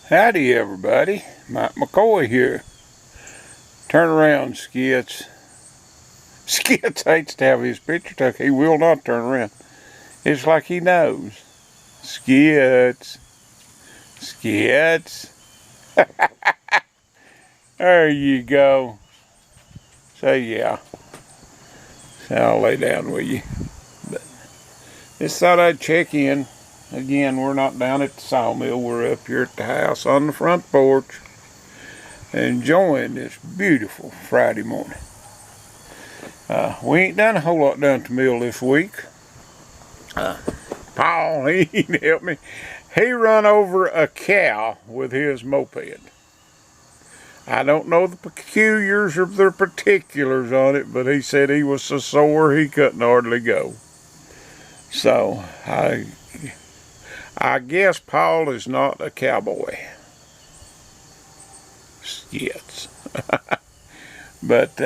Howdy everybody, Mike McCoy here. Turn around, Skits. Skits hates to have his picture taken. He will not turn around. It's like he knows. Skits. Skits. There you go. So yeah. So I'll lay down with you. But just thought I'd check in. Again, we're not down at the sawmill. We're up here at the house on the front porch, enjoying this beautiful Friday morning. We ain't done a whole lot down at the mill this week. Paul, he helped me. He run over a cow with his moped. I don't know the peculiars or the particulars on it, but he said he was so sore he couldn't hardly go. So, I guess Paul is not a cowboy. Skits. But,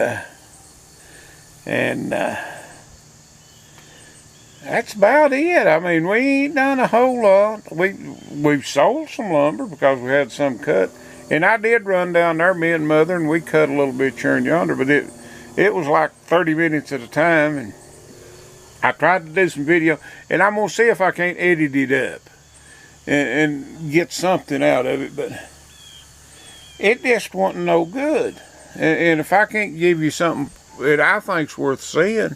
that's about it. I mean, we ain't done a whole lot. We've sold some lumber because we had some cut. And I did run down there, me and Mother, and we cut a little bit here and yonder, but it was like 30 minutes at a time, and I tried to do some video, and I'm going to see if I can't edit it up and get something out of it, but it just wasn't no good. And if I can't give you something that I think's worth seeing,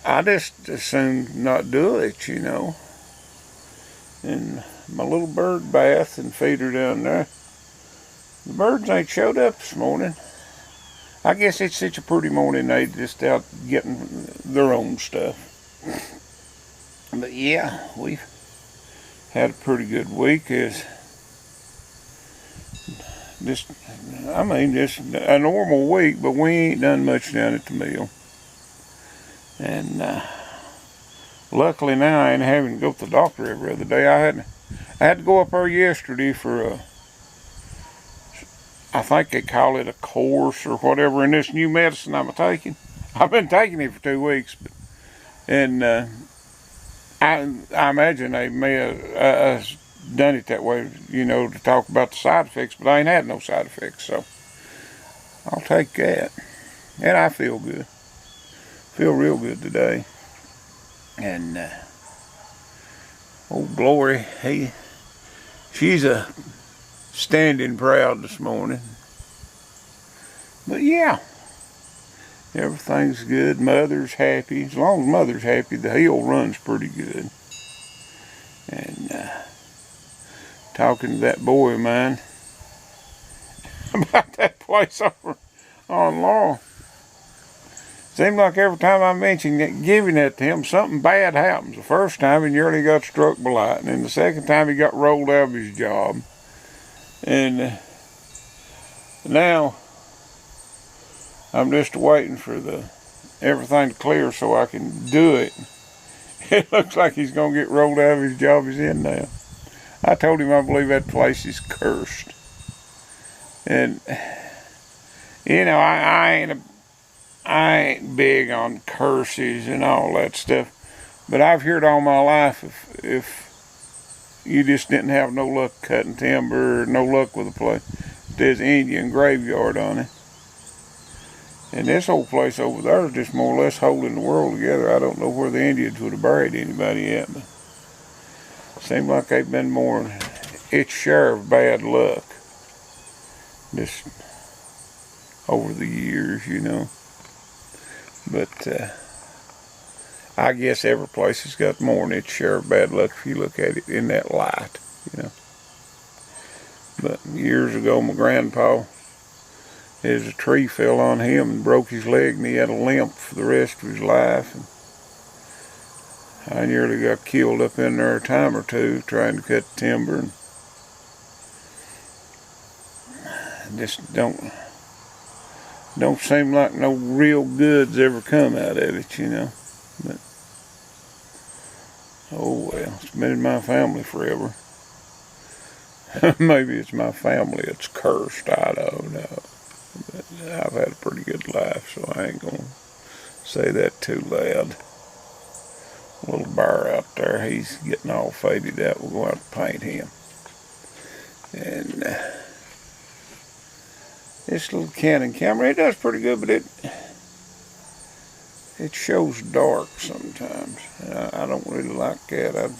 I just as soon not do it, you know. And my little bird bath and feed her down there. The birds ain't showed up this morning. I guess it's such a pretty morning, they just out getting their own stuff. But yeah, we've had a pretty good week. Just a normal week, but we ain't done much down at the mill. And luckily now I ain't having to go to the doctor every other day. I had to go up there yesterday for I think they call it a course or whatever in this new medicine I'm taking. I've been taking it for 2 weeks, and I imagine they may have done it that way, you know, to talk about the side effects, but I ain't had no side effects, so I'll take that. And I feel good. Feel real good today. And old Glory, she's a standing proud this morning. But yeah, everything's good. Mother's happy. As long as Mother's happy, the hill runs pretty good. And talking to that boy of mine about that place over on Laurel. Seems like every time I mention giving that to him, something bad happens. The first time he nearly got struck by lightning, and the second time he got rolled out of his job. And now I'm just waiting for everything to clear so I can do it. It looks like he's going to get rolled out of his job he's in now. I told him I believe that place is cursed. And, you know, I ain't big on curses and all that stuff. But I've heard all my life if you just didn't have no luck cutting timber or no luck with a place, there's an Indian graveyard on it. And this old place over there is just more or less holding the world together. I don't know where the Indians would have buried anybody yet, but it seems like they've been more its share of bad luck just over the years, you know. But I guess every place has got more than its share of bad luck if you look at it in that light, you know. But years ago, my grandpa, a tree fell on him and broke his leg, and he had a limp for the rest of his life. And I nearly got killed up in there a time or two trying to cut timber, and just don't seem like no real goods ever come out of it, you know. But oh well, it's been in my family forever. Maybe it's my family that's cursed, I don't know. But I've had a pretty good life, so I ain't gonna say that too loud. Little bear out there, he's getting all faded out. We'll go out and paint him. And this little Canon camera, it does pretty good, but it shows dark sometimes. I don't really like that.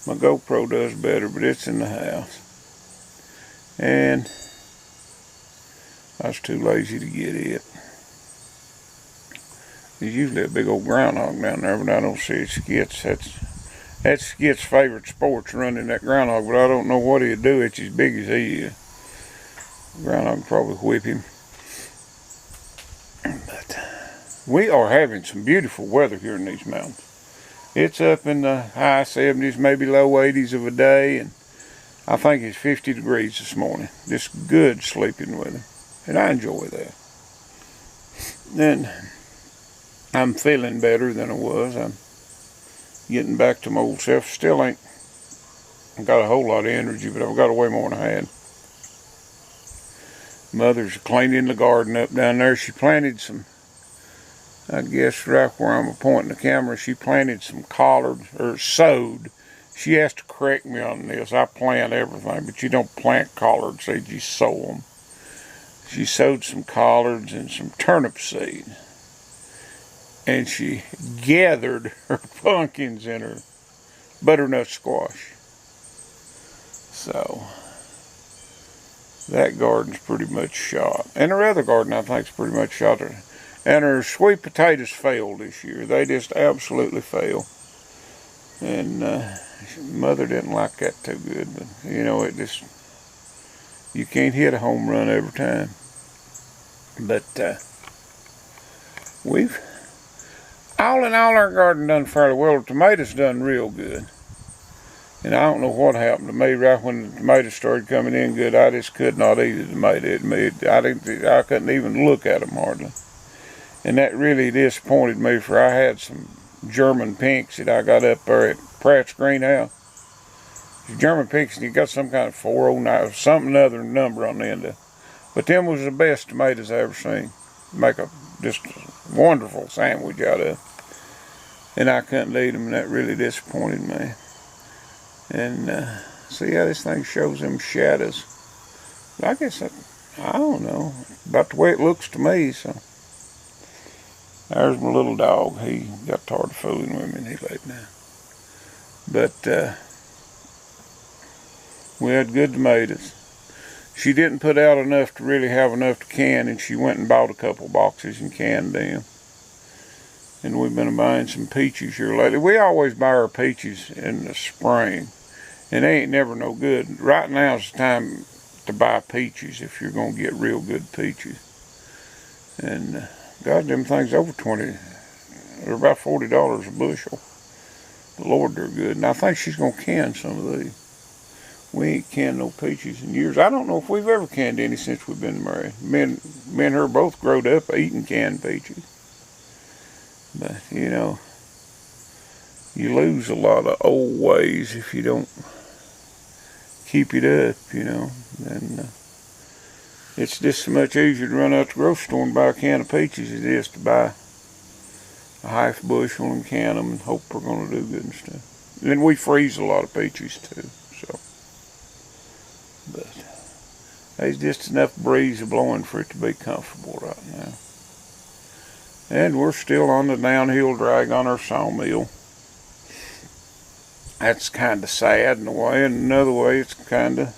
My GoPro does better, but it's in the house. And I was too lazy to get it. There's usually a big old groundhog down there, but I don't see it. Skits. That's Skit's favorite sport's running that groundhog, but I don't know what he'd do. It's as big as he is. Groundhog would probably whip him. But we are having some beautiful weather here in these mountains. It's up in the high 70s, maybe low 80s of a day, and I think it's 50 degrees this morning. Just good sleeping weather, and I enjoy that. Then I'm feeling better than I was. I'm getting back to my old self. Still ain't got a whole lot of energy, but I've got way more than I had. Mother's cleaning the garden up down there. She planted some, I guess right where I'm pointing the camera, she planted some collards, or sowed. She has to correct me on this. I plant everything, but you don't plant collards seeds, you sow them. She sowed some collards and some turnip seed. And she gathered her pumpkins in her butternut squash. So that garden's pretty much shot. And her other garden, I think, is pretty much shot. And her sweet potatoes failed this year. They just absolutely failed. And Mother didn't like that too good. But, you know, it just, you can't hit a home run every time. But we've, all in all, our garden done fairly well. The tomatoes done real good. And I don't know what happened to me right when the tomatoes started coming in good. I just could not eat a tomato. I couldn't even look at them hardly. And that really disappointed me, for I had some German pinks that I got up there at Pratt's greenhouse. German pinks, and you got some kind of 409, something other number on the end of it. But them was the best tomatoes I ever seen. Make a just wonderful sandwich out of. And I couldn't eat them, and that really disappointed me. And see how this thing shows them shadows. But I guess I don't know, about the way it looks to me. So there's my little dog. He got tired of fooling with me and he laid down. But we had good tomatoes. She didn't put out enough to really have enough to can, and she went and bought a couple boxes and canned them. And we've been buying some peaches here lately. We always buy our peaches in the spring, and they ain't never no good. Right now is the time to buy peaches if you're going to get real good peaches. And God, them things over 20, they're about $40 a bushel. The Lord, they're good. And I think she's going to can some of these. We ain't canned no peaches in years. I don't know if we've ever canned any since we've been married. Me and her both growed up eating canned peaches. But, you know, you lose a lot of old ways if you don't keep it up, you know. And it's just so much easier to run out to the grocery store and buy a can of peaches as it is to buy a half bushel and can them and hope we're going to do good and stuff. And then we freeze a lot of peaches too, so. But there's just enough breeze blowing for it to be comfortable right now. And we're still on the downhill drag on our sawmill. That's kind of sad in a way, and another way it's kind of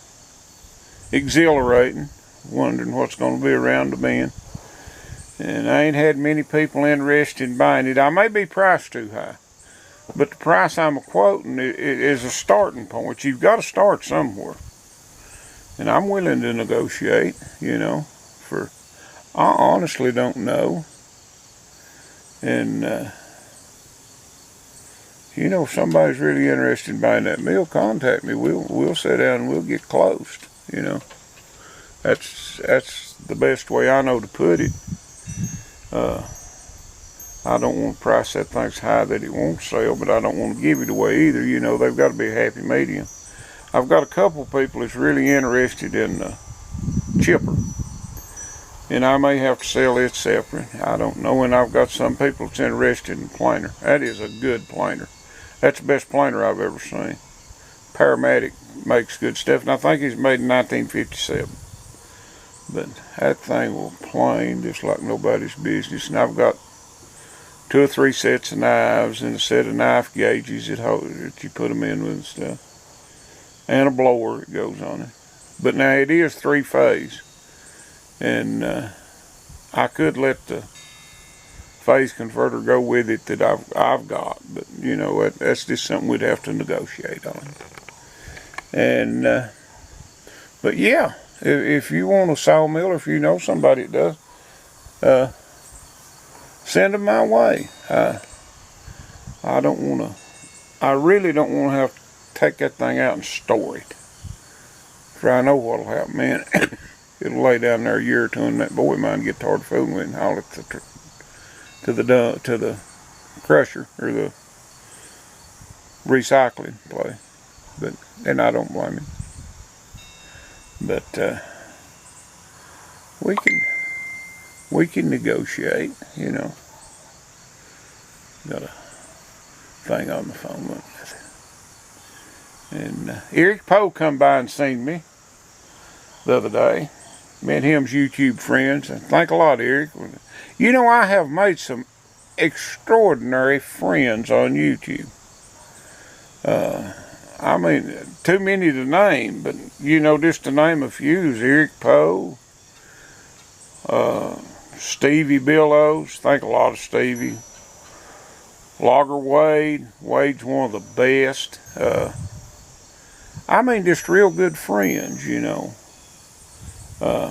exhilarating, wondering what's going to be around the bend. And I ain't had many people interested in buying it. I may be priced too high, but the price I'm quoting is a starting point. You've got to start somewhere. And I'm willing to negotiate, you know, for, I honestly don't know. And, you know, if somebody's really interested in buying that mill, contact me. We'll sit down and we'll get closed, you know. That's the best way I know to put it. I don't want to price that thing so high that it won't sell, but I don't want to give it away either. You know, they've got to be a happy medium. I've got a couple people that's really interested in the chipper, and I may have to sell it separate. I don't know. And I've got some people that's interested in planer. That is a good planer. That's the best planer I've ever seen. Paramedic makes good stuff, and I think it's made in 1957. But that thing will plane just like nobody's business. And I've got 2 or 3 sets of knives and a set of knife gauges that you put them in with and stuff, and a blower that goes on it. But now it is 3-phase, and I could let the phase converter go with it that I've got, but you know, that's just something we'd have to negotiate on. And but yeah, if you want a sawmill, or if you know somebody that does, send them my way. I don't want to. I really don't want to have to take that thing out and store it. For I know what'll happen, man. It'll lay down there a year or two, and that boy of mine get tired of fooling with it and haul it to the crusher or the recycling place. And I don't blame him. But we can negotiate, you know. Got a thing on the phone, look at it. And Eric Poe come by and seen me the other day. Me and him's YouTube friends. And thank a lot, Eric. You know, I have made some extraordinary friends on YouTube. I mean, too many to name, but you know, just to name a few is Eric Poe, Stevie Billows. Thank a lot of Stevie. Logger Wade. Wade's one of the best. I mean, just real good friends, you know.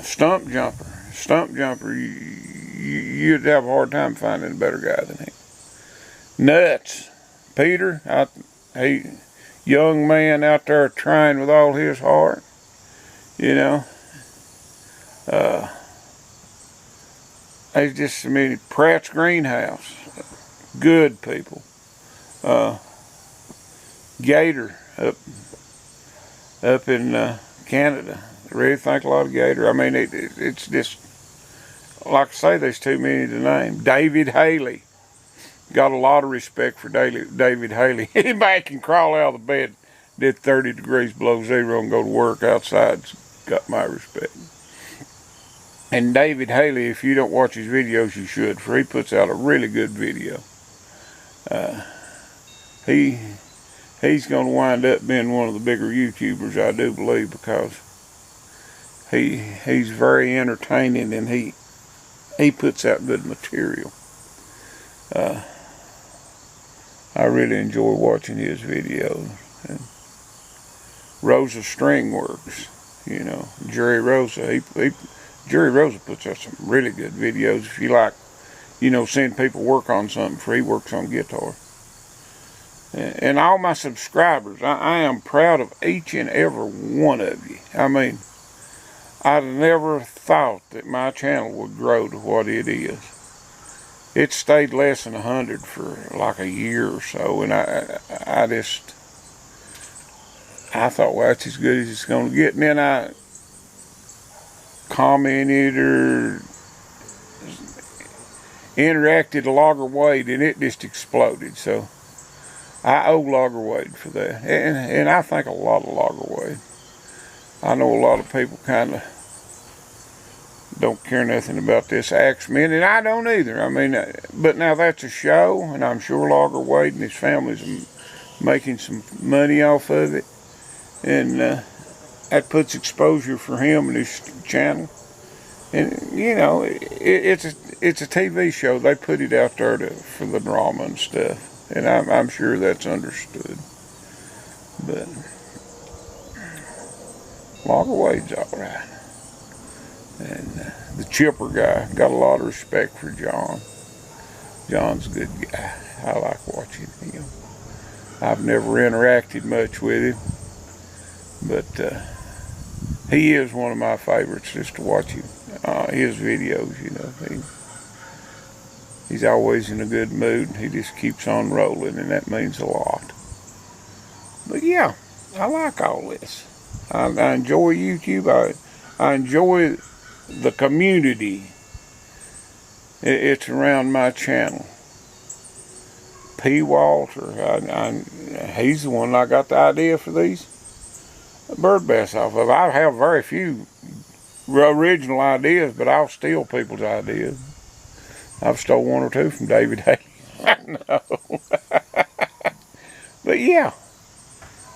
Stump Jumper, you'd have a hard time finding a better guy than him. Nuts, Peter, young man out there trying with all his heart, you know. There's just so many. Pratt's Greenhouse, good people. Gator up in Canada. I really think a lot of Gator. I mean, it's just, like I say, there's too many to name. David Haley. Got a lot of respect for David Haley. Anybody can crawl out of the bed, did 30 degrees below zero and go to work outside. Got my respect. And David Haley, if you don't watch his videos, you should, for he puts out a really good video. He's going to wind up being one of the bigger YouTubers, I do believe, because he's very entertaining, and he puts out good material. I really enjoy watching his videos. And Rosa String Works, you know, Jerry Rosa. Jerry Rosa puts out some really good videos. If you like, you know, seeing people work on something, for he works on guitar. And all my subscribers, I am proud of each and every one of you. I mean, I'd never thought that my channel would grow to what it is. It stayed less than 100 for like a year or so, and I thought, well, that's as good as it's going to get. And then I commented or interacted a Logger Wade, and it just exploded. So I owe Logger Wade for that, and I think a lot of Logger Wade. I know a lot of people kind of don't care nothing about this Axemen, and I don't either. I mean, but now that's a show, and I'm sure Logger Wade and his family's making some money off of it, and that puts exposure for him and his channel. And you know, it's a TV show. They put it out there for the drama and stuff, and I'm sure that's understood. But Logger Wade's all right. And the Chipper guy, got a lot of respect for John. John's a good guy. I like watching him. I've never interacted much with him, but he is one of my favorites just to watch him. His videos, you know. He's always in a good mood. He just keeps on rolling, and that means a lot. But yeah, I like all this. I enjoy YouTube. I enjoy the community. It's around my channel. P. Walter, he's the one that got the idea for these. bird bass off of. I have very few original ideas, but I'll steal people's ideas. I've stole one or two from David Haley. I know. But yeah,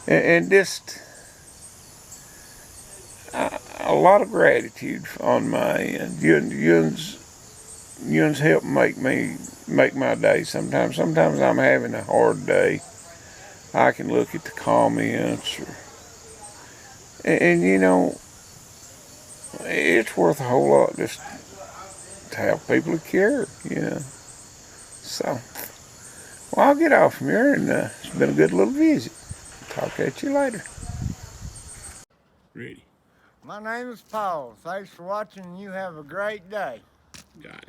and just a lot of gratitude on my end. Yuns help make my day. Sometimes I'm having a hard day. I can look at the comments, and you know, it's worth a whole lot just to have people who care. You know, so. Well, I'll get off from here, and it's been a good little visit. Talk at you later. Ready. My name is Paul. Thanks for watching, and you have a great day. Got it.